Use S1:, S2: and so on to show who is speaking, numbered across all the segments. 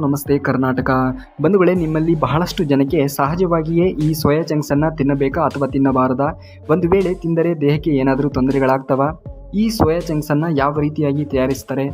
S1: ನಮಸ್ತೆ ಕರ್ನಾಟಕ ಬಂಧುಗಳೇ, ನಿಮ್ಮಲ್ಲಿ ಬಹಳಷ್ಟು ಜನಕ್ಕೆ ಸಹಜವಾಗಿಯೇ ಈ ಸೋಯಾ ಚಂಕ್ಸನ್ನು ತಿನ್ನಬೇಕಾ ಅಥವಾ ತಿನ್ನಬಾರದಾ? ಒಂದು ವೇಳೆ ತಿಂದರೆ ದೇಹಕ್ಕೆ ಏನಾದರೂ ತೊಂದರೆಗಳಾಗ್ತವಾ? ಈ ಸೋಯಾ ಚಂಕ್ಸನ್ನು ಯಾವ ರೀತಿಯಾಗಿ ತಯಾರಿಸ್ತಾರೆ?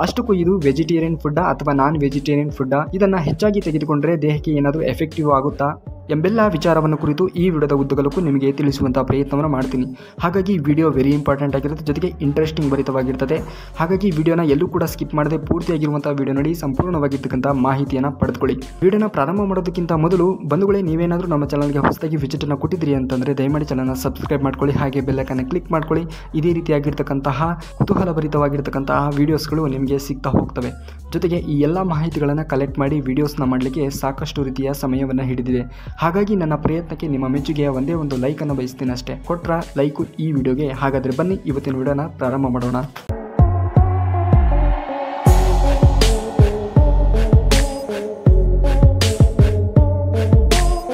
S1: ಅಷ್ಟಕ್ಕೂ ಇದು ವೆಜಿಟೇರಿಯನ್ ಫುಡ್ಡಾ ಅಥವಾ ನಾನ್ ವೆಜಿಟೇರಿಯನ್ ಫುಡ್ಡಾ? ಇದನ್ನು ಹೆಚ್ಚಾಗಿ ತೆಗೆದುಕೊಂಡರೆ ದೇಹಕ್ಕೆ ಏನಾದರೂ ಎಫೆಕ್ಟಿವ್ ಆಗುತ್ತಾ ಎಂಬೆಲ್ಲ ವಿಚಾರವನ್ನು ಕುರಿತು ಈ ವಿಡಿಯೋದ ಉದ್ದಗಲಕ್ಕೂ ನಿಮಗೆ ತಿಳಿಸುವಂಥ ಪ್ರಯತ್ನವನ್ನು ಮಾಡ್ತೀನಿ. ಹಾಗಾಗಿ ವಿಡಿಯೋ ವೆರಿ ಇಂಪಾರ್ಟೆಂಟ್ ಆಗಿರುತ್ತೆ, ಜೊತೆಗೆ ಇಂಟ್ರೆಸ್ಟಿಂಗ್ ಭರಿತವಾಗಿರ್ತದೆ. ಹಾಗಾಗಿ ವಿಡಿಯೋನ ಎಲ್ಲೂ ಕೂಡ ಸ್ಕಿಪ್ ಮಾಡದೆ ಪೂರ್ತಿಯಾಗಿರುವಂಥ ವಿಡಿಯೋ ನೋಡಿ ಸಂಪೂರ್ಣವಾಗಿರ್ತಕ್ಕಂಥ ಮಾಹಿತಿಯನ್ನು ಪಡೆದುಕೊಳ್ಳಿ. ವಿಡಿಯೋನ ಪ್ರಾರಂಭ ಮಾಡೋದಕ್ಕಿಂತ ಮೊದಲು ಬಂಧುಗಳೇ, ನೀವೇನಾದರೂ ನಮ್ಮ ಚಾನಲ್ಗೆ ಹೊಸದಾಗಿ ವಿಸಿಟನ್ನು ಕೊಟ್ಟಿದ್ರಿ ಅಂತಂದರೆ ದಯಮಾಡಿ ಚಾನಲ್ನ ಸಬ್ಸ್ಕ್ರೈಬ್ ಮಾಡ್ಕೊಳ್ಳಿ, ಹಾಗೆ ಬೆಲ್ಲೈಕನ್ನ ಕ್ಲಿಕ್ ಮಾಡ್ಕೊಳ್ಳಿ. ಇದೇ ರೀತಿಯಾಗಿರ್ತಕ್ಕಂತಹ ಕುತೂಹಲಭರಿತವಾಗಿರ್ತಕ್ಕಂತಹ ವಿಡಿಯೋಸ್ಗಳು ನಿಮಗೆ ಸಿಗ್ತಾ ಹೋಗ್ತವೆ. ಜೊತೆಗೆ ಈ ಎಲ್ಲ ಮಾಹಿತಿಗಳನ್ನು ಕಲೆಕ್ಟ್ ಮಾಡಿ ವಿಡಿಯೋಸ್ನ ಮಾಡಲಿಕ್ಕೆ ಸಾಕಷ್ಟು ರೀತಿಯ ಸಮಯವನ್ನು ಹಿಡಿದಿದೆ. ಹಾಗಾಗಿ ನನ್ನ ಪ್ರಯತ್ನಕ್ಕೆ ನಿಮ್ಮ ಮೆಚ್ಚುಗೆಯ ಒಂದೇ ಒಂದು ಲೈಕನ್ನು ಬಯಸ್ತೀನಿ ಅಷ್ಟೇ. ಕೊಟ್ರ ಲೈಕು ಈ ವಿಡಿಯೋಗೆ. ಹಾಗಾದರೆ ಬನ್ನಿ ಇವತ್ತಿನ ವಿಡಿಯೋನ ಪ್ರಾರಂಭ ಮಾಡೋಣ.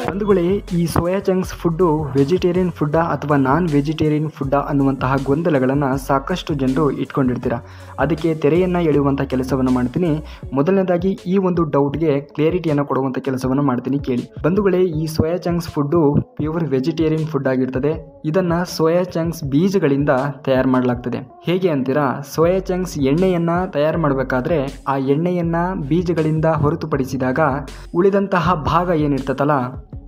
S1: ಬಂಧುಗಳೇ, ಈ ಸೋಯಾ ಚಂಕ್ಸ್ ಫುಡ್ಡು ವೆಜಿಟೇರಿಯನ್ ಫುಡ್ಡಾ ಅಥವಾ ನಾನ್ ವೆಜಿಟೇರಿಯನ್ ಫುಡ್ಡಾ ಅನ್ನುವಂತಹ ಗೊಂದಲಗಳನ್ನು ಸಾಕಷ್ಟು ಜನರು ಇಟ್ಕೊಂಡಿರ್ತೀರ. ಅದಕ್ಕೆ ತೆರೆಯನ್ನು ಎಳೆಯುವಂಥ ಕೆಲಸವನ್ನು ಮಾಡ್ತೀನಿ. ಮೊದಲನೇದಾಗಿ ಈ ಒಂದು ಡೌಟ್ಗೆ ಕ್ಲಿಯರಿಟಿಯನ್ನು ಕೊಡುವಂಥ ಕೆಲಸವನ್ನು ಮಾಡ್ತೀನಿ, ಕೇಳಿ. ಬಂಧುಗಳೇ, ಈ soya chunks food pure vegetarian food ಆಗಿರ್ತದೆ. ಇದನ್ನು ಸೋಯಾ ಚಂಕ್ಸ್ ಬೀಜಗಳಿಂದ ತಯಾರು ಮಾಡಲಾಗ್ತದೆ. ಹೇಗೆ ಅಂತೀರಾ? ಸೋಯಾ ಚಂಕ್ಸ್ ಎಣ್ಣೆಯನ್ನು ತಯಾರು ಮಾಡಬೇಕಾದ್ರೆ ಆ ಎಣ್ಣೆಯನ್ನು ಬೀಜಗಳಿಂದ ಹೊರತುಪಡಿಸಿದಾಗ ಉಳಿದಂತಹ ಭಾಗ ಏನಿರ್ತದಲ್ಲ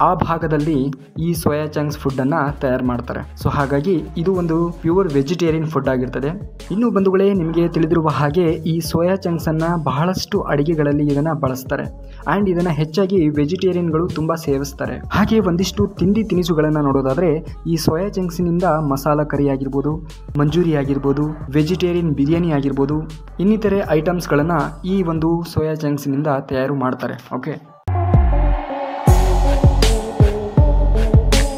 S1: ಆ ಭಾಗದಲ್ಲಿ ಈ ಸೋಯಾ ಚಂಕ್ಸ್ ಫುಡ್ಡನ್ನು ತಯಾರು ಮಾಡ್ತಾರೆ. ಸೊ ಹಾಗಾಗಿ ಇದು ಒಂದು ಪ್ಯೂರ್ ವೆಜಿಟೇರಿಯನ್ ಫುಡ್ ಆಗಿರ್ತದೆ. ಇನ್ನು ಬಂಧುಗಳೇ, ನಿಮಗೆ ತಿಳಿದಿರುವ ಹಾಗೆ ಈ ಸೋಯಾ ಚಂಕ್ಸನ್ನು ಬಹಳಷ್ಟು ಅಡಿಗೆಗಳಲ್ಲಿ ಇದನ್ನು ಬಳಸ್ತಾರೆ. ಆ್ಯಂಡ್ ಇದನ್ನು ಹೆಚ್ಚಾಗಿ ವೆಜಿಟೇರಿಯನ್ಗಳು ತುಂಬ ಸೇವಿಸ್ತಾರೆ. ಹಾಗೆ ಒಂದಿಷ್ಟು ತಿಂಡಿ ತಿನಿಸುಗಳನ್ನು ನೋಡೋದಾದರೆ ಈ ಸೋಯಾ ಚಂಕ್ಸಿನಿಂದ ಮಸಾಲ ಕರಿ ಆಗಿರ್ಬೋದು, ಮಂಚೂರಿ ಆಗಿರ್ಬೋದು, ವೆಜಿಟೇರಿಯನ್ ಬಿರಿಯಾನಿ ಆಗಿರ್ಬೋದು, ಇನ್ನಿತರೆ ಐಟಮ್ಸ್ಗಳನ್ನು ಈ ಒಂದು ಸೋಯಾ ಚಂಕ್ಸಿನಿಂದ ತಯಾರು ಮಾಡ್ತಾರೆ. ಓಕೆ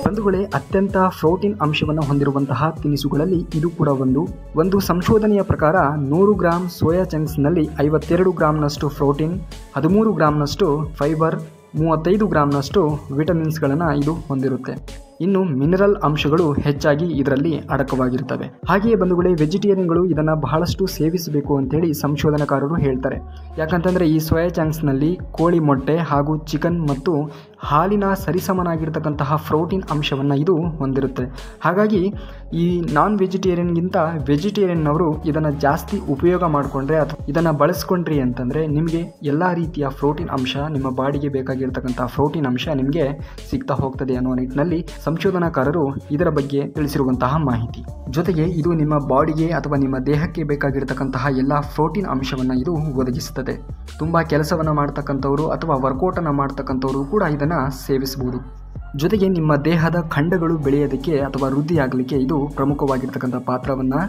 S1: ಬಂಧುಗಳೇ, ಅತ್ಯಂತ ಪ್ರೋಟೀನ್ ಅಂಶವನ್ನು ಹೊಂದಿರುವಂತಹ ತಿನಿಸುಗಳಲ್ಲಿ ಇದು ಕೂಡ ಒಂದು ಸಂಶೋಧನೆಯ ಪ್ರಕಾರ 100 ಗ್ರಾಂ ಸೋಯಾ ಚಂಕ್ಸ್ನಲ್ಲಿ 52 ಗ್ರಾಂನಷ್ಟು ಪ್ರೋಟೀನ್, 13 ಗ್ರಾಂನಷ್ಟು ಫೈಬರ್, 35 ಗ್ರಾಂನಷ್ಟು ವಿಟಮಿನ್ಸ್ಗಳನ್ನು ಇದು ಹೊಂದಿರುತ್ತೆ. ಇನ್ನು ಮಿನರಲ್ ಅಂಶಗಳು ಹೆಚ್ಚಾಗಿ ಇದರಲ್ಲಿ ಅಡಕವಾಗಿರ್ತವೆ. ಹಾಗೆಯೇ ಬಂಧುಗಳೇ, ವೆಜಿಟೇರಿಯನ್ಗಳು ಇದನ್ನು ಬಹಳಷ್ಟು ಸೇವಿಸಬೇಕು ಅಂತೇಳಿ ಸಂಶೋಧನಾಕಾರರು ಹೇಳ್ತಾರೆ. ಯಾಕಂತಂದರೆ ಈ ಸೋಯಾ ಚಂಕ್ಸ್ನಲ್ಲಿ ಕೋಳಿ ಮೊಟ್ಟೆ ಹಾಗೂ ಚಿಕನ್ ಮತ್ತು ಹಾಲಿನ ಸರಿಸಮನಾಗಿರ್ತಕ್ಕಂತಹ ಪ್ರೋಟೀನ್ ಅಂಶವನ್ನು ಇದು ಹೊಂದಿರುತ್ತೆ. ಹಾಗಾಗಿ ಈ ನಾನ್ ವೆಜಿಟೇರಿಯನ್ಗಿಂತ ವೆಜಿಟೇರಿಯನ್ನವರು ಇದನ್ನು ಜಾಸ್ತಿ ಉಪಯೋಗ ಮಾಡಿಕೊಂಡ್ರೆ ಅಥವಾ ಇದನ್ನು ಬಳಸ್ಕೊಂಡ್ರಿ ಅಂತಂದರೆ ನಿಮಗೆ ಎಲ್ಲ ರೀತಿಯ ಪ್ರೋಟೀನ್ ಅಂಶ, ನಿಮ್ಮ ಬಾಡಿಗೆ ಬೇಕಾಗಿರ್ತಕ್ಕಂಥ ಪ್ರೋಟೀನ್ ಅಂಶ ನಿಮಗೆ ಸಿಗ್ತಾ ಹೋಗ್ತದೆ ಅನ್ನೋ ನಿಟ್ಟಿನಲ್ಲಿ ಸಂಶೋಧನಾಕಾರರು ಇದರ ಬಗ್ಗೆ ತಿಳಿಸಿರುವಂತಹ ಮಾಹಿತಿ. ಜೊತೆಗೆ ಇದು ನಿಮ್ಮ ಬಾಡಿಗೆ ಅಥವಾ ನಿಮ್ಮ ದೇಹಕ್ಕೆ ಬೇಕಾಗಿರ್ತಕ್ಕಂತಹ ಎಲ್ಲ ಪ್ರೋಟೀನ್ ಅಂಶವನ್ನು ಇದು ಒದಗಿಸುತ್ತದೆ. ತುಂಬ ಕೆಲಸವನ್ನು ಮಾಡ್ತಕ್ಕಂಥವ್ರು ಅಥವಾ ವರ್ಕೌಟನ್ನು ಮಾಡ್ತಕ್ಕಂಥವ್ರು ಕೂಡ ಇದನ್ನು ಸೇವಿಸಬಹುದು. ಜೊತೆಗೆ ನಿಮ್ಮ ದೇಹದ ಖಂಡಗಳು ಬೆಳೆಯೋದಕ್ಕೆ ಅಥವಾ ವೃದ್ಧಿಯಾಗಲಿಕ್ಕೆ ಇದು ಪ್ರಮುಖವಾಗಿರ್ತಕ್ಕಂಥ ಪಾತ್ರವನ್ನು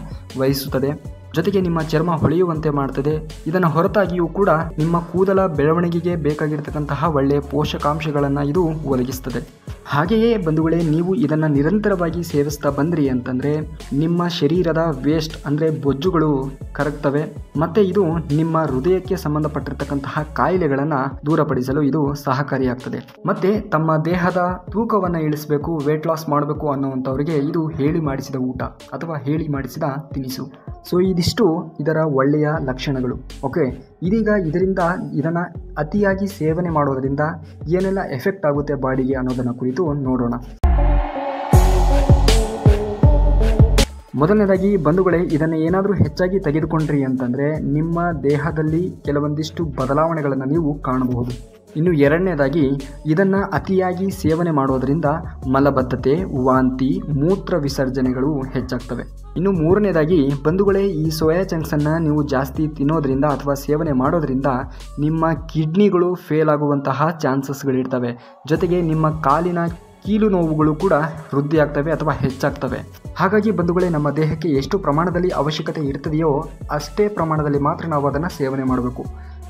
S1: ವಹಿಸುತ್ತದೆ. ಜೊತೆಗೆ ನಿಮ್ಮ ಚರ್ಮ ಹೊಳೆಯುವಂತೆ ಮಾಡ್ತದೆ. ಇದನ್ನು ಹೊರತಾಗಿಯೂ ಕೂಡ ನಿಮ್ಮ ಕೂದಲ ಬೆಳವಣಿಗೆಗೆ ಬೇಕಾಗಿರ್ತಕ್ಕಂತಹ ಒಳ್ಳೆಯ ಪೋಷಕಾಂಶಗಳನ್ನು ಇದು ಒದಗಿಸ್ತದೆ. ಹಾಗೆಯೇ ಬಂಧುಗಳೇ, ನೀವು ಇದನ್ನು ನಿರಂತರವಾಗಿ ಸೇವಿಸ್ತಾ ಬಂದ್ರಿ ಅಂತಂದರೆ ನಿಮ್ಮ ಶರೀರದ ವೇಸ್ಟ್ ಅಂದರೆ ಬೊಜ್ಜುಗಳು ಕರಗ್ತವೆ ಮತ್ತು ಇದು ನಿಮ್ಮ ಹೃದಯಕ್ಕೆ ಸಂಬಂಧಪಟ್ಟಿರ್ತಕ್ಕಂತಹ ಕಾಯಿಲೆಗಳನ್ನು ದೂರಪಡಿಸಲು ಇದು ಸಹಕಾರಿಯಾಗ್ತದೆ. ಮತ್ತು ತಮ್ಮ ದೇಹದ ತೂಕವನ್ನು ಇಳಿಸಬೇಕು, ವೇಟ್ ಲಾಸ್ ಮಾಡಬೇಕು ಅನ್ನುವಂಥವರಿಗೆ ಇದು ಹೇಳಿ ಮಾಡಿಸಿದ ಊಟ ಅಥವಾ ಹೇಳಿ ಮಾಡಿಸಿದ ತಿನಿಸು. ಸೊ ಇದಿಷ್ಟು ಇದರ ಒಳ್ಳೆಯ ಲಕ್ಷಣಗಳು. ಓಕೆ, ಇದೀಗ ಇದನ್ನು ಅತಿಯಾಗಿ ಸೇವನೆ ಮಾಡೋದರಿಂದ ಏನೆಲ್ಲ ಎಫೆಕ್ಟ್ ಆಗುತ್ತೆ ಬಾಡಿಗೆ ಅನ್ನೋದನ್ನು ಕುರಿತು ನೋಡೋಣ. ಮೊದಲನೇದಾಗಿ ಬಂಧುಗಳೇ, ಇದನ್ನು ಏನಾದರೂ ಹೆಚ್ಚಾಗಿ ತೆಗೆದುಕೊಂಡ್ರಿ ಅಂತಂದರೆ ನಿಮ್ಮ ದೇಹದಲ್ಲಿ ಕೆಲವೊಂದಿಷ್ಟು ಬದಲಾವಣೆಗಳನ್ನು ನೀವು ಕಾಣಬಹುದು. ಇನ್ನು ಎರಡನೇದಾಗಿ ಇದನ್ನು ಅತಿಯಾಗಿ ಸೇವನೆ ಮಾಡೋದರಿಂದ ಮಲಬದ್ಧತೆ, ವಾಂತಿ, ಮೂತ್ರ ವಿಸರ್ಜನೆಗಳು ಹೆಚ್ಚಾಗ್ತವೆ. ಇನ್ನು ಮೂರನೇದಾಗಿ ಬಂಧುಗಳೇ, ಈ ಸೋಯಾ ಚಂಕ್ಸನ್ನು ನೀವು ಜಾಸ್ತಿ ತಿನ್ನೋದ್ರಿಂದ ಅಥವಾ ಸೇವನೆ ಮಾಡೋದ್ರಿಂದ ನಿಮ್ಮ ಕಿಡ್ನಿಗಳು ಫೇಲ್ ಆಗುವಂತಹ ಚಾನ್ಸಸ್ಗಳಿರ್ತವೆ. ಜೊತೆಗೆ ನಿಮ್ಮ ಕಾಲಿನ ಕೀಲು ನೋವುಗಳು ಕೂಡ ವೃದ್ಧಿಯಾಗ್ತವೆ ಅಥವಾ ಹೆಚ್ಚಾಗ್ತವೆ. ಹಾಗಾಗಿ ಬಂಧುಗಳೇ, ನಮ್ಮ ದೇಹಕ್ಕೆ ಎಷ್ಟು ಪ್ರಮಾಣದಲ್ಲಿ ಅವಶ್ಯಕತೆ ಇರ್ತದೆಯೋ ಅಷ್ಟೇ ಪ್ರಮಾಣದಲ್ಲಿ ಮಾತ್ರ ನಾವು ಅದನ್ನು ಸೇವನೆ ಮಾಡಬೇಕು.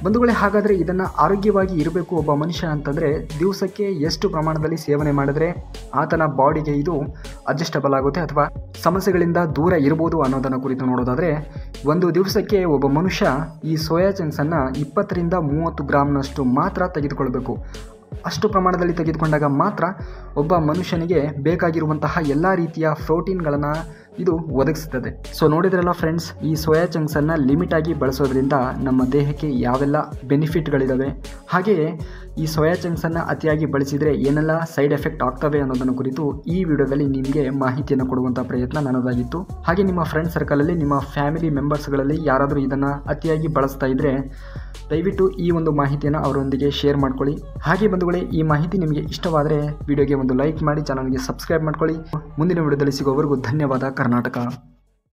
S1: ಬಂಧುಗಳೇ, ಹಾಗಾದರೆ ಇದನ್ನು ಆರೋಗ್ಯವಾಗಿ ಇರಬೇಕು ಒಬ್ಬ ಮನುಷ್ಯ ಅಂತಂದರೆ ದಿವಸಕ್ಕೆ ಎಷ್ಟು ಪ್ರಮಾಣದಲ್ಲಿ ಸೇವನೆ ಮಾಡಿದ್ರೆ ಆತನ ಬಾಡಿಗೆ ಇದು ಅಡ್ಜಸ್ಟಬಲ್ ಆಗುತ್ತೆ ಅಥವಾ ಸಮಸ್ಯೆಗಳಿಂದ ದೂರ ಇರ್ಬೋದು ಅನ್ನೋದನ್ನು ಕುರಿತು ನೋಡೋದಾದರೆ, ಒಂದು ದಿವಸಕ್ಕೆ ಒಬ್ಬ ಮನುಷ್ಯ ಈ ಸೋಯಾ ಚಂಕ್ಸನ್ನು 20ರಿಂದ 30 ಗ್ರಾಂನಷ್ಟು ಮಾತ್ರ ತೆಗೆದುಕೊಳ್ಬೇಕು. ಅಷ್ಟು ಪ್ರಮಾಣದಲ್ಲಿ ತೆಗೆದುಕೊಂಡಾಗ ಮಾತ್ರ ಒಬ್ಬ ಮನುಷ್ಯನಿಗೆ ಬೇಕಾಗಿರುವಂತಹ ಎಲ್ಲ ರೀತಿಯ ಪ್ರೋಟೀನ್ಗಳನ್ನು ಇದು ಒದಗಿಸುತ್ತದೆ. ಸೊ ನೋಡಿದ್ರಲ್ಲ ಫ್ರೆಂಡ್ಸ್, ಈ ಸೋಯಾ ಚಂಕ್ಸನ್ನು ಲಿಮಿಟ್ ಆಗಿ ಬಳಸೋದ್ರಿಂದ ನಮ್ಮ ದೇಹಕ್ಕೆ ಯಾವೆಲ್ಲ ಬೆನಿಫಿಟ್ಗಳಿದ್ದಾವೆ, ಹಾಗೆಯೇ ಈ ಸೋಯಾ ಚಂಕ್ಸನ್ನು ಅತಿಯಾಗಿ ಬಳಸಿದರೆ ಏನೆಲ್ಲ ಸೈಡ್ ಎಫೆಕ್ಟ್ ಆಗ್ತವೆ ಅನ್ನೋದನ್ನು ಕುರಿತು ಈ ವಿಡಿಯೋದಲ್ಲಿ ನಿಮಗೆ ಮಾಹಿತಿಯನ್ನು ಕೊಡುವಂಥ ಪ್ರಯತ್ನ ನನ್ನದಾಗಿತ್ತು. ಹಾಗೆ ನಿಮ್ಮ ಫ್ರೆಂಡ್ ಸರ್ಕಲಲ್ಲಿ, ನಿಮ್ಮ ಫ್ಯಾಮಿಲಿ ಮೆಂಬರ್ಸ್ಗಳಲ್ಲಿ ಯಾರಾದರೂ ಇದನ್ನು ಅತಿಯಾಗಿ ಬಳಸ್ತಾ ಇದ್ದರೆ ದಯವಿಟ್ಟು ಈ ಒಂದು ಮಾಹಿತಿಯನ್ನು ಅವರೊಂದಿಗೆ ಶೇರ್ ಮಾಡ್ಕೊಳ್ಳಿ. ಹಾಗೆ ಬಂಧುಗಳೇ, ಈ ಮಾಹಿತಿ ನಿಮಗೆ ಇಷ್ಟವಾದರೆ ವಿಡಿಯೋಗೆ ಒಂದು ಲೈಕ್ ಮಾಡಿ, ಚಾನಲ್ಗೆ ಸಬ್ಸ್ಕ್ರೈಬ್ ಮಾಡ್ಕೊಳ್ಳಿ. ಮುಂದಿನ ವಿಡಿಯೋದಲ್ಲಿ ಸಿಗೋವರೆಗೂ ಧನ್ಯವಾದ. ಕರ್ನಾಟಕ.